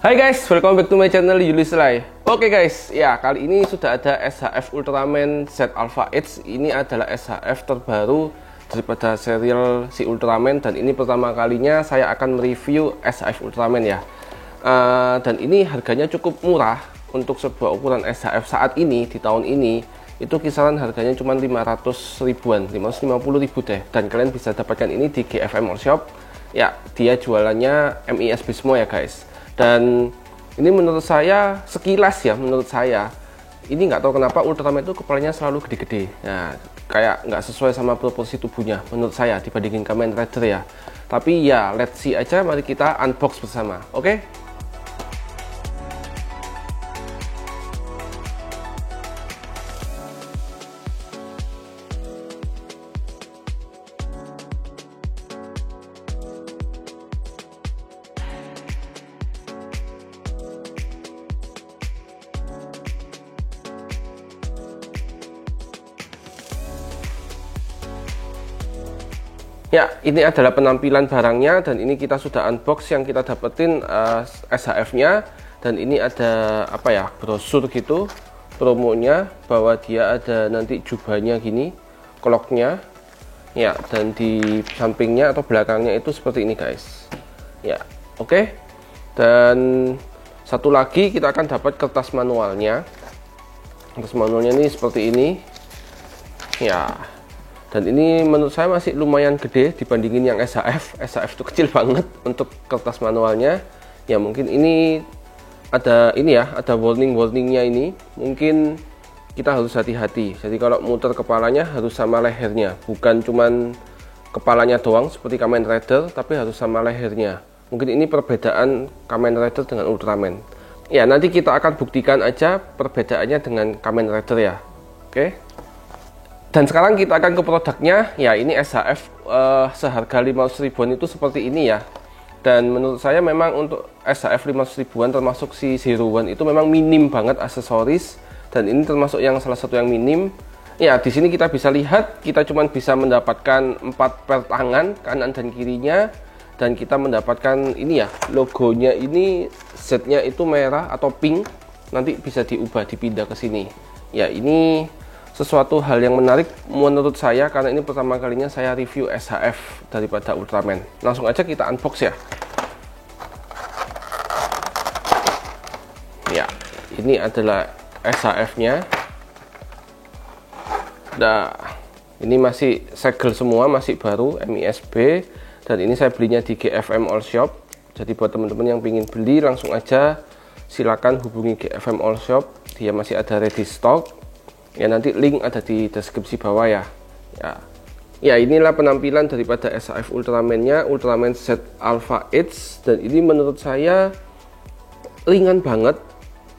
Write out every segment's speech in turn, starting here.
Hai guys, welcome back to my channel Julius Lai. Oke guys, ya kali ini sudah ada SHF Ultraman Z Alpha H. Ini adalah SHF terbaru daripada serial si Ultraman, dan ini pertama kalinya saya akan mereview SHF Ultraman ya. Dan ini harganya cukup murah untuk sebuah ukuran SHF saat ini di tahun ini. Itu kisaran harganya cuma 500 ribuan, 550 ribu deh. Dan kalian bisa dapatkan ini di GFM All Shop. Ya, dia jualannya MISB semua ya guys. Dan ini menurut saya, sekilas ya, menurut saya ini nggak tahu kenapa Ultraman itu kepalanya selalu gede-gede. Nah, kayak nggak sesuai sama proporsi tubuhnya menurut saya dibandingin Kamen Rider ya. Tapi ya, let's see aja, mari kita unbox bersama, oke? Ya, ini adalah penampilan barangnya, dan ini kita sudah unbox yang kita dapetin SHF-nya. Dan ini ada apa ya, brosur gitu promonya, bahwa dia ada nanti jubahnya gini, kloknya ya, dan di sampingnya atau belakangnya itu seperti ini guys ya. Oke. Dan satu lagi kita akan dapat kertas manualnya. Kertas manualnya ini seperti ini ya. Dan ini menurut saya masih lumayan gede dibandingin yang SHF. SHF itu kecil banget untuk kertas manualnya. Ya mungkin ini ada ini ya, ada warningnya ini. Mungkin kita harus hati-hati. Jadi kalau muter kepalanya harus sama lehernya, bukan cuman kepalanya doang seperti Kamen Rider, tapi harus sama lehernya. Mungkin ini perbedaan Kamen Rider dengan Ultraman. Ya nanti kita akan buktikan aja perbedaannya dengan Kamen Rider ya. Oke. Dan sekarang kita akan ke produknya. Ya ini SHF seharga 500 ribuan itu seperti ini ya. Dan menurut saya memang untuk SHF 500 ribuan termasuk si Zero One itu memang minim banget aksesoris. Dan ini termasuk yang salah satu yang minim. Ya di sini kita bisa lihat kita cuma bisa mendapatkan 4 per tangan kanan dan kirinya. Dan kita mendapatkan ini ya, logonya ini setnya itu merah atau pink. Nanti bisa diubah, dipindah ke sini. Ya ini sesuatu hal yang menarik menurut saya, karena ini pertama kalinya saya review SHF daripada Ultraman. Langsung aja kita unbox ya. Ya, ini adalah SHF-nya. Nah, ini masih segel semua, masih baru, MISB. Dan ini saya belinya di GFM All Shop. Jadi buat teman-teman yang ingin beli langsung aja silakan hubungi GFM All Shop. Dia masih ada ready stock. Ya nanti link ada di deskripsi bawah ya. Ya inilah penampilan daripada SHF Ultraman-nya, Ultraman Z Alpha H. Dan ini menurut saya ringan banget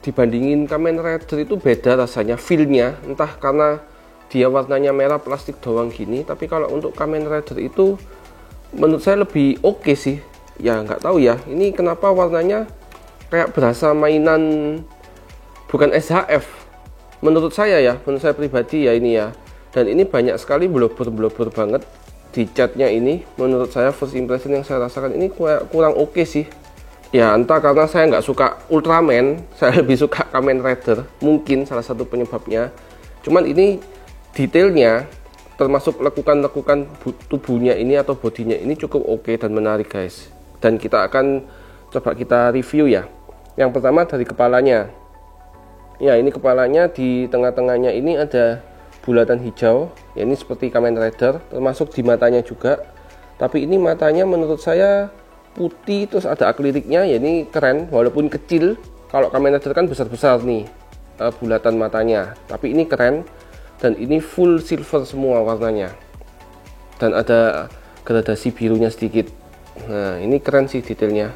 dibandingin Kamen Rider. Itu beda rasanya, feel-nya. Entah karena dia warnanya merah plastik doang gini, tapi kalau untuk Kamen Rider itu menurut saya lebih oke sih. Ya nggak tahu ya, ini kenapa warnanya kayak berasa mainan, bukan SHF. Menurut saya ya, menurut saya pribadi ya ini ya. Dan ini banyak sekali blobber banget di catnya ini. Menurut saya first impression yang saya rasakan ini kurang oke sih. Ya entah karena saya nggak suka Ultraman, saya lebih suka Kamen Rider. Mungkin salah satu penyebabnya. Cuman ini detailnya, termasuk lekukan-lekukan tubuhnya ini atau bodinya ini cukup oke dan menarik guys. Dan kita akan coba kita review ya. Yang pertama dari kepalanya. Ya ini kepalanya, di tengah-tengahnya ini ada bulatan hijau ya, ini seperti Kamen Rider, termasuk di matanya juga. Tapi ini matanya menurut saya putih, terus ada akliriknya ya, ini keren walaupun kecil. Kalau Kamen Rider kan besar-besar nih bulatan matanya, tapi ini keren. Dan ini full silver semua warnanya, dan ada gradasi birunya sedikit. Nah ini keren sih detailnya,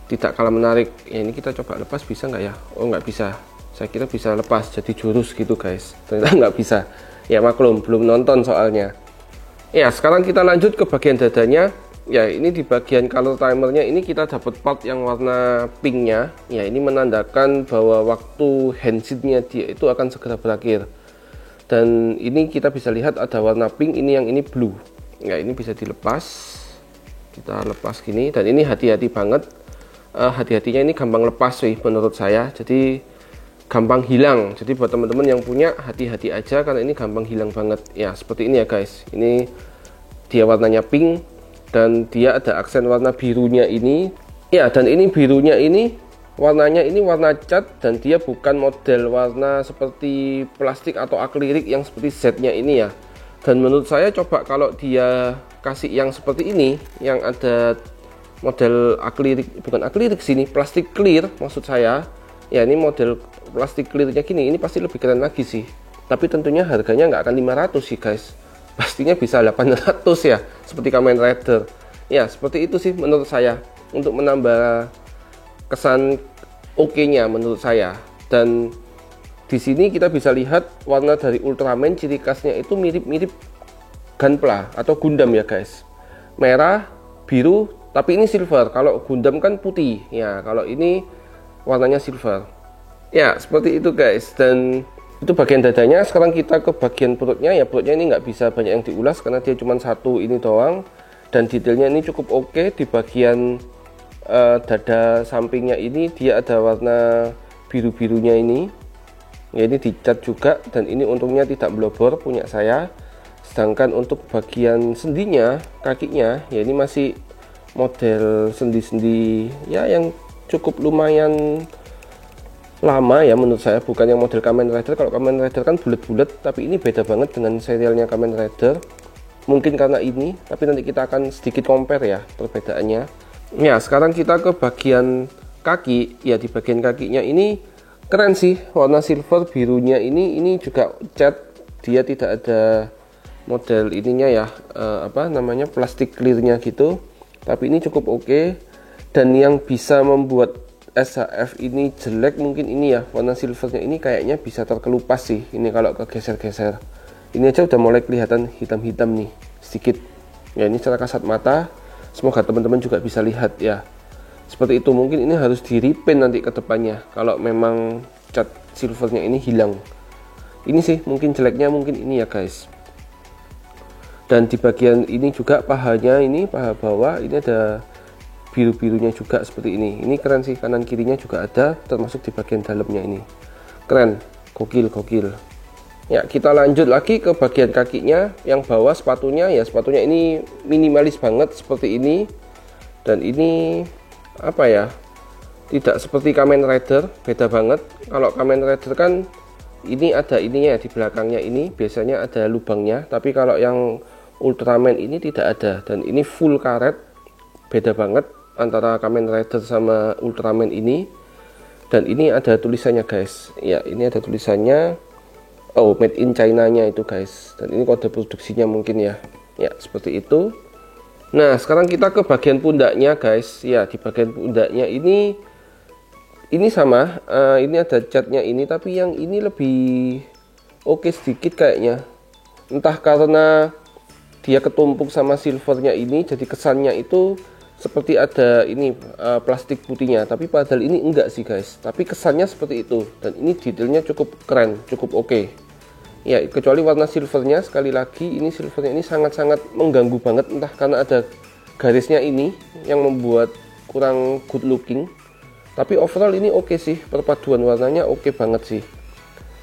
tidak kalah menarik ya. Ini kita coba lepas, bisa nggak ya? Oh nggak bisa. Saya kira bisa lepas jadi jurus gitu guys, ternyata nggak bisa. Ya maklum, belum nonton soalnya. Ya sekarang kita lanjut ke bagian dadanya. Ya ini di bagian color timernya ini kita dapat part yang warna pinknya. Ya ini menandakan bahwa waktu handseatnya dia itu akan segera berakhir. Dan ini kita bisa lihat ada warna pink, ini yang ini blue. Ya ini bisa dilepas, kita lepas gini. Dan ini hati-hati banget hati-hatinya ini gampang lepas sih menurut saya, jadi gampang hilang. Jadi buat teman-teman yang punya, hati-hati aja karena ini gampang hilang banget ya. Seperti ini ya guys, ini dia warnanya pink dan dia ada aksen warna birunya ini ya, dan ini birunya ini warnanya ini warna cat, dan dia bukan model warna seperti plastik atau akrilik yang seperti Z-nya ini ya. Dan menurut saya coba kalau dia kasih yang seperti ini, yang ada model akrilik, bukan akrilik sini, plastik clear maksud saya ya, ini model plastik clearnya gini, ini pasti lebih keren lagi sih. Tapi tentunya harganya nggak akan 500 sih guys, pastinya bisa 800 ya, seperti Kamen Rider ya. Seperti itu sih menurut saya, untuk menambah kesan oke-nya menurut saya. Dan di sini kita bisa lihat warna dari Ultraman, ciri khasnya itu mirip-mirip Gunpla atau Gundam ya guys, merah, biru, tapi ini silver. Kalau Gundam kan putih ya, kalau ini warnanya silver ya, seperti itu guys. Dan itu bagian dadanya. Sekarang kita ke bagian perutnya ya. Perutnya ini nggak bisa banyak yang diulas karena dia cuma satu ini doang, dan detailnya ini cukup oke. Di bagian dada sampingnya ini dia ada warna biru-birunya ini ya, ini dicat juga, dan ini untungnya tidak blobor punya saya. Sedangkan untuk bagian sendinya, kakinya ya, ini masih model sendi-sendi ya yang cukup lumayan lama ya menurut saya, bukan yang model Kamen Rider. Kalau Kamen Rider kan bulat-bulat, tapi ini beda banget dengan serialnya Kamen Rider. Mungkin karena ini, tapi nanti kita akan sedikit compare ya perbedaannya. Ya, sekarang kita ke bagian kaki ya. Di bagian kakinya ini keren sih, warna silver birunya ini juga cat, dia tidak ada model ininya ya, apa namanya, plastik clearnya gitu, tapi ini cukup oke. Dan yang bisa membuat SHF ini jelek mungkin ini ya, warna silvernya ini kayaknya bisa terkelupas sih ini kalau kegeser-geser. Ini aja udah mulai kelihatan hitam-hitam nih sedikit ya, ini secara kasat mata. Semoga teman-teman juga bisa lihat ya, seperti itu. Mungkin ini harus di repaint nanti ke depannya kalau memang cat silvernya ini hilang. Ini sih mungkin jeleknya, mungkin ini ya guys. Dan di bagian ini juga pahanya, ini paha bawah ini ada biru-birunya juga seperti ini. Ini keren sih, kanan kirinya juga ada, termasuk di bagian dalamnya ini keren, gokil. Ya, kita lanjut lagi ke bagian kakinya. Yang bawah sepatunya ya, sepatunya ini minimalis banget seperti ini. Dan ini apa ya, tidak seperti Kamen Rider, beda banget. Kalau Kamen Rider kan ini ada ininya di belakangnya, ini biasanya ada lubangnya, tapi kalau yang Ultraman ini tidak ada. Dan ini full karet, beda banget antara Kamen Rider sama Ultraman ini. Dan ini ada tulisannya guys ya, ini ada tulisannya, oh, made in China-nya itu guys. Dan ini kode produksinya mungkin ya. Ya, seperti itu. Nah, sekarang kita ke bagian pundaknya guys. Ya, di bagian pundaknya ini sama, ini ada catnya ini, tapi yang ini lebih oke sedikit kayaknya. Entah karena dia ketumpuk sama silvernya ini, jadi kesannya itu seperti ada ini plastik putihnya, tapi padahal ini enggak sih guys, tapi kesannya seperti itu. Dan ini detailnya cukup keren, cukup oke ya, kecuali warna silvernya. Sekali lagi, ini silvernya ini sangat-sangat mengganggu banget, entah karena ada garisnya ini yang membuat kurang good looking. Tapi overall ini oke sih, perpaduan warnanya oke banget sih,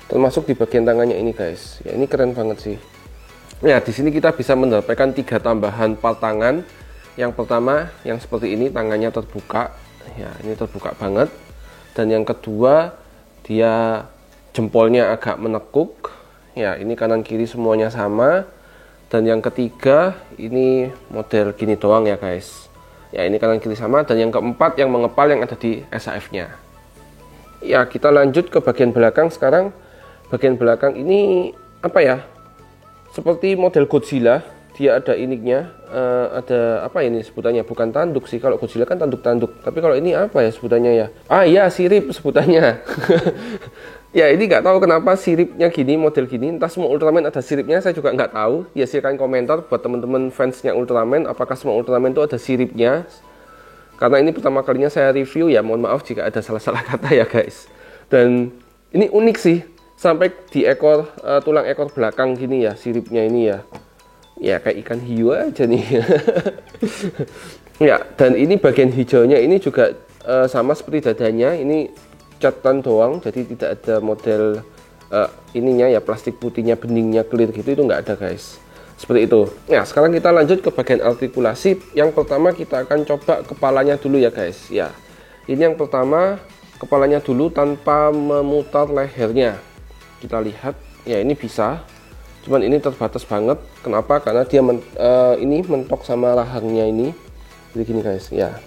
termasuk di bagian tangannya ini guys ya, ini keren banget sih ya. Di sini kita bisa mendapatkan 3 tambahan part tangan. Yang pertama yang seperti ini, tangannya terbuka ya, ini terbuka banget. Dan yang kedua, dia jempolnya agak menekuk ya, ini kanan kiri semuanya sama. Dan yang ketiga ini model gini doang ya guys ya, ini kanan kiri sama. Dan yang keempat yang mengepal yang ada di SHF nya ya. Kita lanjut ke bagian belakang sekarang. Bagian belakang ini apa ya, seperti model Godzilla. Dia ada iniknya, ada apa ini sebutannya, bukan tanduk sih, kalau Godzilla kan tanduk-tanduk, tapi kalau ini apa ya sebutannya ya, iya sirip sebutannya. Ya, ini nggak tahu kenapa siripnya gini, model gini, entah semua Ultraman ada siripnya, saya juga nggak tahu ya. Silahkan komentar buat teman-teman fansnya Ultraman, apakah semua Ultraman itu ada siripnya, karena ini pertama kalinya saya review ya, mohon maaf jika ada salah-salah kata ya guys. Dan ini unik sih, sampai di ekor, tulang ekor belakang gini ya, siripnya ini ya. Ya, kayak ikan hiu aja nih. Ya, dan ini bagian hijaunya ini juga sama seperti dadanya, ini catatan doang, jadi tidak ada model ininya ya, plastik putihnya, beningnya clear gitu, itu nggak ada guys. Seperti itu. Nah, sekarang kita lanjut ke bagian artikulasi. Yang pertama kita akan coba kepalanya dulu ya guys. Ya, ini yang pertama kepalanya dulu tanpa memutar lehernya. Kita lihat, ya ini bisa. Cuman ini terbatas banget. Kenapa? Karena dia ini mentok sama rahangnya ini. Jadi gini guys, ya.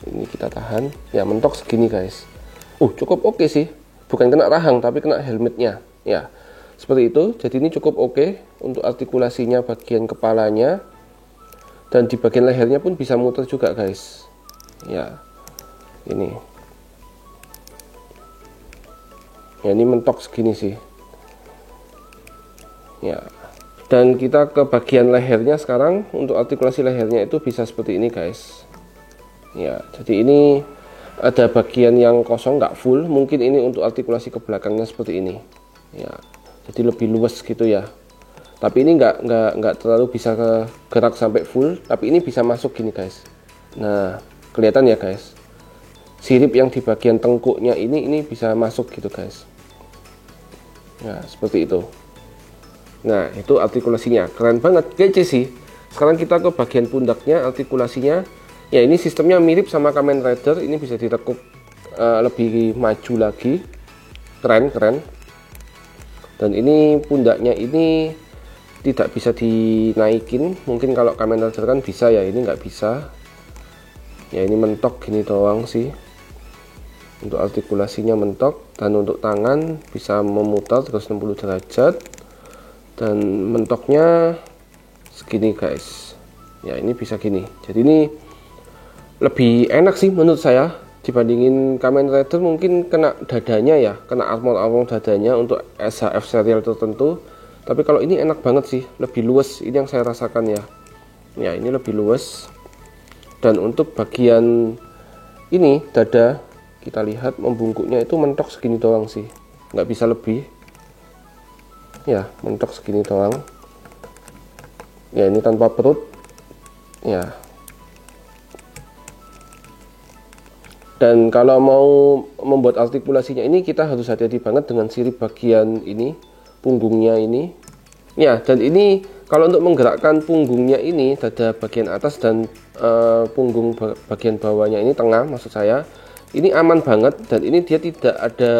Ini kita tahan. Ya, mentok segini guys. Cukup oke sih. Bukan kena rahang, tapi kena helmetnya. Ya. Seperti itu, jadi ini cukup oke untuk artikulasinya bagian kepalanya, dan di bagian lehernya pun bisa muter juga guys. Ya, ini mentok segini sih. Ya, dan kita ke bagian lehernya sekarang. Untuk artikulasi lehernya itu bisa seperti ini guys. Ya, jadi ini ada bagian yang kosong, nggak full. Mungkin ini untuk artikulasi ke belakangnya seperti ini. Ya. Jadi lebih luas gitu ya. Tapi ini nggak terlalu bisa gerak sampai full. Tapi ini bisa masuk gini guys. Nah, kelihatan ya guys. Sirip yang di bagian tengkuknya ini bisa masuk gitu guys. Nah, seperti itu. Nah, itu artikulasinya. Keren banget, kece sih. Sekarang kita ke bagian pundaknya, artikulasinya. Ya, ini sistemnya mirip sama Kamen Rider. Ini bisa ditekuk lebih maju lagi. Keren. Dan ini pundaknya ini tidak bisa dinaikin. Mungkin kalau Kamen Rider kan bisa ya, ini nggak bisa. Ya, ini mentok gini doang sih. Untuk artikulasinya mentok. Dan untuk tangan bisa memutar 360 derajat. Dan mentoknya segini guys. Ya, ini bisa gini. Jadi ini lebih enak sih menurut saya. Dibandingin Kamen Rider mungkin kena dadanya ya, kena armor dadanya untuk SHF serial tertentu. Tapi kalau ini enak banget sih, lebih luas. Ini yang saya rasakan ya. Ya, ini lebih luas. Dan untuk bagian ini dada, kita lihat membungkuknya itu mentok segini doang sih, nggak bisa lebih. Ya, mentok segini doang. Ya, ini tanpa perut. Ya. Dan kalau mau membuat artikulasinya ini, kita harus hati-hati banget dengan sirip bagian ini, punggungnya ini. Ya, dan ini kalau untuk menggerakkan punggungnya ini, dada bagian atas dan punggung bagian bawahnya ini, tengah maksud saya, ini aman banget. Dan ini dia tidak ada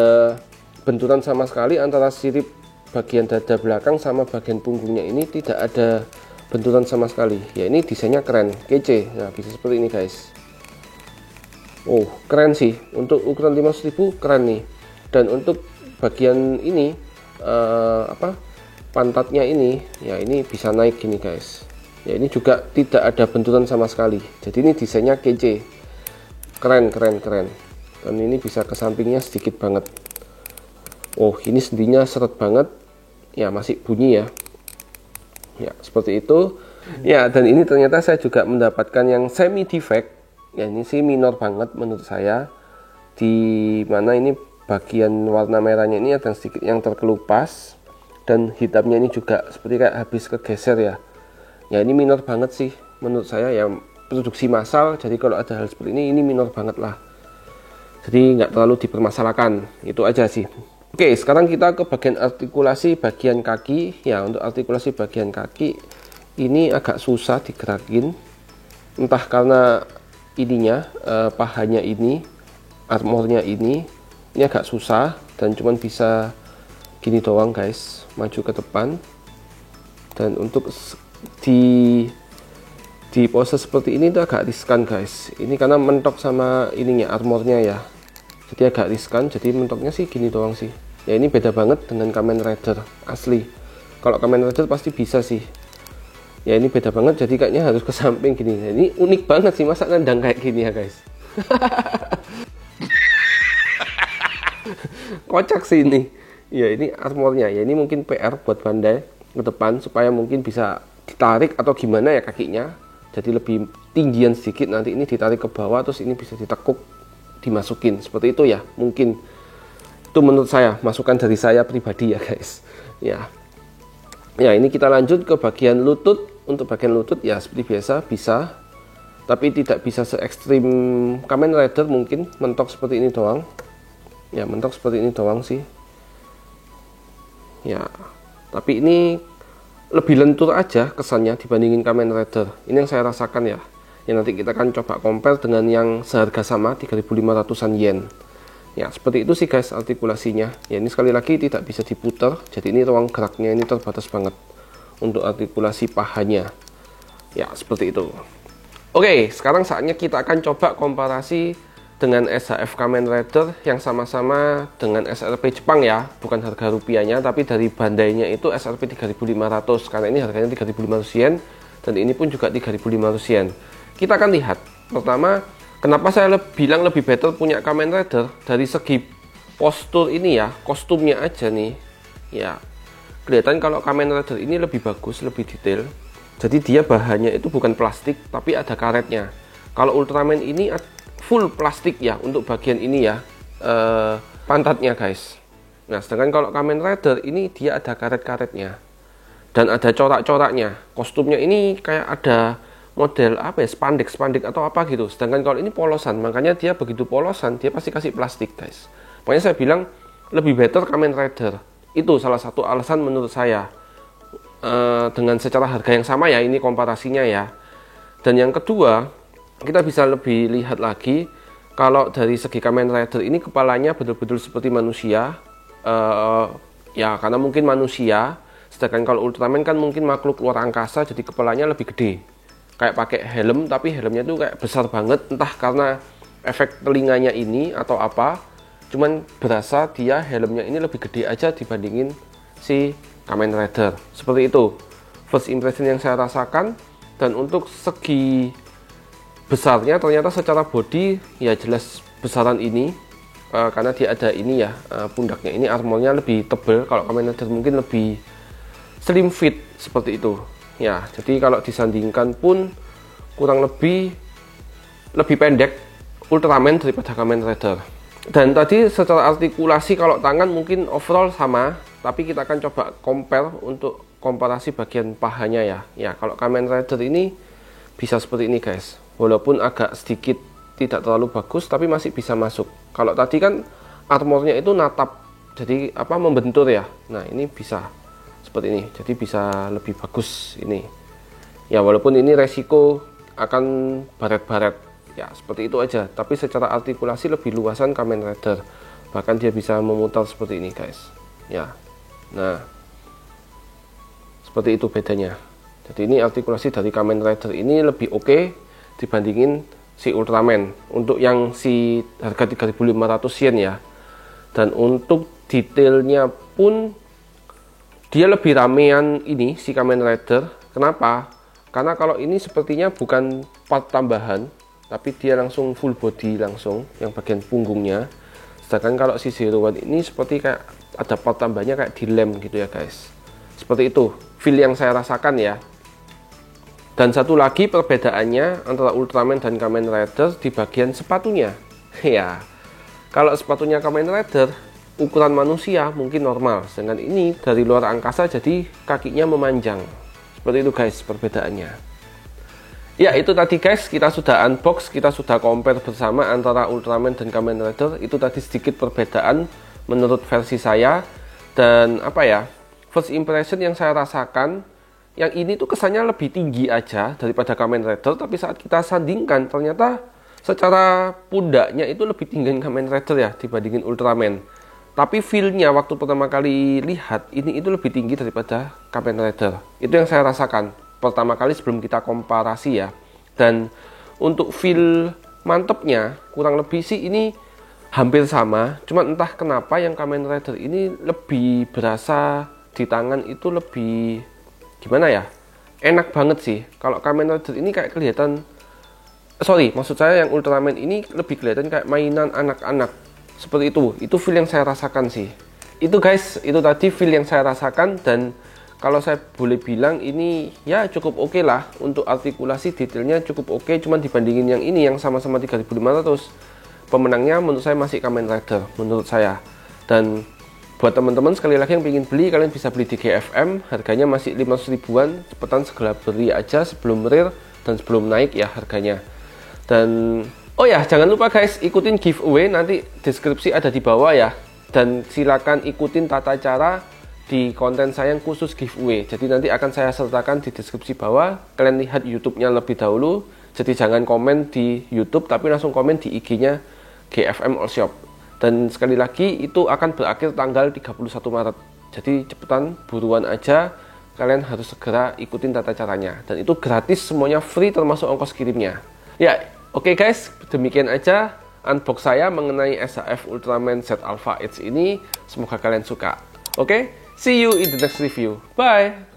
benturan sama sekali antara sirip bagian dada belakang sama bagian punggungnya ini, tidak ada benturan sama sekali. Ya, ini desainnya keren, kece. Nah, bisa seperti ini guys. Keren sih, untuk ukuran 500.000 keren nih. Dan untuk bagian ini pantatnya ini, ya ini bisa naik gini guys. Ya, ini juga tidak ada benturan sama sekali. Jadi ini desainnya kece, keren. Dan ini bisa ke sampingnya sedikit banget. Ini sendinya seret banget. Ya, masih bunyi ya. Ya, seperti itu. Ya, dan ini ternyata saya juga mendapatkan yang semi defect. Ya, ini sih minor banget menurut saya. Di mana ini bagian warna merahnya ini ada sedikit yang terkelupas, dan hitamnya ini juga seperti kayak habis kegeser ya. Ya, ini minor banget sih menurut saya ya, produksi massal. Jadi kalau ada hal seperti ini minor banget lah. Jadi nggak terlalu dipermasalahkan. Itu aja sih. Oke, sekarang kita ke bagian artikulasi bagian kaki. Ya, untuk artikulasi bagian kaki ini agak susah digerakin. Entah karena ininya, pahanya ini, armornya ini agak susah, dan cuman bisa gini doang guys, maju ke depan. Dan untuk di pose seperti ini tuh agak riskan guys. Ini karena mentok sama ininya, armornya ya, jadi agak riskan. Jadi mentoknya sih gini doang sih. Ya, ini beda banget dengan Kamen Rider asli. Kalau Kamen Rider pasti bisa sih. Ya, ini beda banget, jadi kayaknya harus ke samping gini. Nah, ini unik banget sih, masa nendang kayak gini ya guys. Kocak sih ini. Ya, ini armornya. Ya, ini mungkin PR buat Bandai ke depan, supaya mungkin bisa ditarik atau gimana ya kakinya. Jadi lebih tinggian sedikit, nanti ini ditarik ke bawah, terus ini bisa ditekuk, dimasukin. Seperti itu ya, mungkin. Itu menurut saya, masukan dari saya pribadi ya guys. Ya. Ya, ini kita lanjut ke bagian lutut. Untuk bagian lutut ya seperti biasa bisa. tapi tidak bisa se ekstrim Kamen Rider, mungkin mentok seperti ini doang ya, mentok seperti ini doang sih ya, tapi ini lebih lentur aja kesannya dibandingin Kamen Rider. Ini yang saya rasakan ya. Ya nanti kita akan coba compare dengan yang seharga sama 3.500-an yen. Ya seperti itu sih guys artikulasinya. Ya ini sekali lagi tidak bisa diputar. Jadi ini ruang geraknya ini terbatas banget untuk artikulasi pahanya. Ya seperti itu. Oke, sekarang saatnya kita akan coba komparasi dengan SHF Kamen Rider yang sama-sama dengan SRP Jepang ya, bukan harga rupiahnya, tapi dari Bandainya itu SRP 3.500, karena ini harganya 3.500 yen dan ini pun juga 3.500 yen. Kita akan lihat pertama kenapa saya bilang lebih better punya Kamen Rider. Dari segi postur ini ya, kostumnya aja nih ya, kelihatan kalau Kamen Rider ini lebih bagus, lebih detail. Jadi dia bahannya itu bukan plastik tapi ada karetnya. Kalau Ultraman ini full plastik ya untuk bagian ini ya, pantatnya guys. Nah sedangkan kalau Kamen Rider ini dia ada karet-karetnya dan ada corak-coraknya. Kostumnya ini kayak ada model apa ya, spandek atau apa gitu. Sedangkan kalau ini polosan, makanya dia begitu polosan dia pasti kasih plastik guys. Makanya saya bilang lebih better Kamen Rider. Itu salah satu alasan menurut saya, dengan secara harga yang sama ya, ini komparasinya ya. Dan yang kedua, kita bisa lebih lihat lagi kalau dari segi Kamen Rider ini kepalanya betul-betul seperti manusia, ya karena mungkin manusia. Sedangkan kalau Ultraman kan mungkin makhluk luar angkasa, jadi kepalanya lebih gede, kayak pakai helm, tapi helmnya tuh kayak besar banget, entah karena efek telinganya ini atau apa, cuman berasa dia helmnya ini lebih gede aja dibandingin si Kamen Rider. Seperti itu first impression yang saya rasakan. Dan untuk segi besarnya ternyata secara body ya jelas besaran ini, karena dia ada ini ya, pundaknya ini armornya lebih tebal. Kalau Kamen Rider mungkin lebih slim fit seperti itu ya, jadi kalau disandingkan pun kurang lebih pendek Ultraman daripada Kamen Rider. Dan tadi secara artikulasi kalau tangan mungkin overall sama, tapi kita akan coba compare untuk komparasi bagian pahanya ya. Ya kalau Kamen Rider ini bisa seperti ini guys, walaupun agak sedikit tidak terlalu bagus tapi masih bisa masuk. Kalau tadi kan armornya itu natap, jadi apa, membentur ya. Nah ini bisa seperti ini, jadi bisa lebih bagus ini ya, walaupun ini resiko akan baret-baret ya, seperti itu aja. Tapi secara artikulasi lebih luasan Kamen Rider, bahkan dia bisa memutar seperti ini guys ya. Nah seperti itu bedanya. Jadi ini artikulasi dari Kamen Rider ini lebih oke dibandingin si Ultraman untuk yang si harga 3.500 yen ya. Dan untuk detailnya pun dia lebih ramean ini si Kamen Rider. Kenapa? Karena kalau ini sepertinya bukan part tambahan, tapi dia langsung full body langsung yang bagian punggungnya. Sedangkan kalau si Zero One ini seperti kayak ada part tambahnya kayak di lem gitu ya guys. Seperti itu feel yang saya rasakan ya. Dan satu lagi perbedaannya antara Ultraman dan Kamen Rider di bagian sepatunya. Ya, kalau sepatunya Kamen Rider ukuran manusia mungkin normal, sedangkan ini dari luar angkasa jadi kakinya memanjang. Seperti itu guys perbedaannya. Ya itu tadi guys, kita sudah unbox, kita sudah compare bersama antara Ultraman dan Kamen Rider. Itu tadi sedikit perbedaan menurut versi saya. Dan apa ya, first impression yang saya rasakan, yang ini tuh kesannya lebih tinggi aja daripada Kamen Rider. Tapi saat kita sandingkan ternyata secara pundaknya itu lebih tinggi Kamen Rider ya dibandingin Ultraman. Tapi feel-nya waktu pertama kali lihat ini itu lebih tinggi daripada Kamen Rider. Itu yang saya rasakan pertama kali sebelum kita komparasi ya. Dan untuk feel mantepnya kurang lebih sih ini hampir sama. Cuma entah kenapa yang Kamen Rider ini lebih berasa di tangan itu lebih gimana ya, enak banget sih. Kalau Kamen Rider ini kayak kelihatan, maksud saya yang Ultraman ini lebih kelihatan kayak mainan anak-anak. Seperti itu feel yang saya rasakan sih. Itu guys, itu tadi feel yang saya rasakan. Dan kalau saya boleh bilang ini ya cukup oke lah. Untuk artikulasi detailnya cukup oke. Cuman dibandingin yang ini yang sama-sama 3.500, pemenangnya menurut saya masih Kamen Rider menurut saya. Dan buat teman-teman sekali lagi yang ingin beli, kalian bisa beli di GFM. Harganya masih 500 ribuan. Cepetan segera beli aja sebelum rare dan sebelum naik ya harganya. Dan oh ya, jangan lupa guys, ikutin giveaway, nanti deskripsi ada di bawah ya. Dan silakan ikutin tata cara di konten saya yang khusus giveaway. Jadi nanti akan saya sertakan di deskripsi bawah. Kalian lihat YouTube-nya lebih dahulu. Jadi jangan komen di YouTube, tapi langsung komen di IG-nya GFM All Shop. Dan sekali lagi, itu akan berakhir tanggal 31 Maret. Jadi cepetan, buruan aja. Kalian harus segera ikutin tata caranya. Dan itu gratis, semuanya free termasuk ongkos kirimnya. Ya, oke guys, demikian aja unbox saya mengenai SHF Ultraman Z Alpha Edge ini. Semoga kalian suka. Oke, see you in the next review. Bye!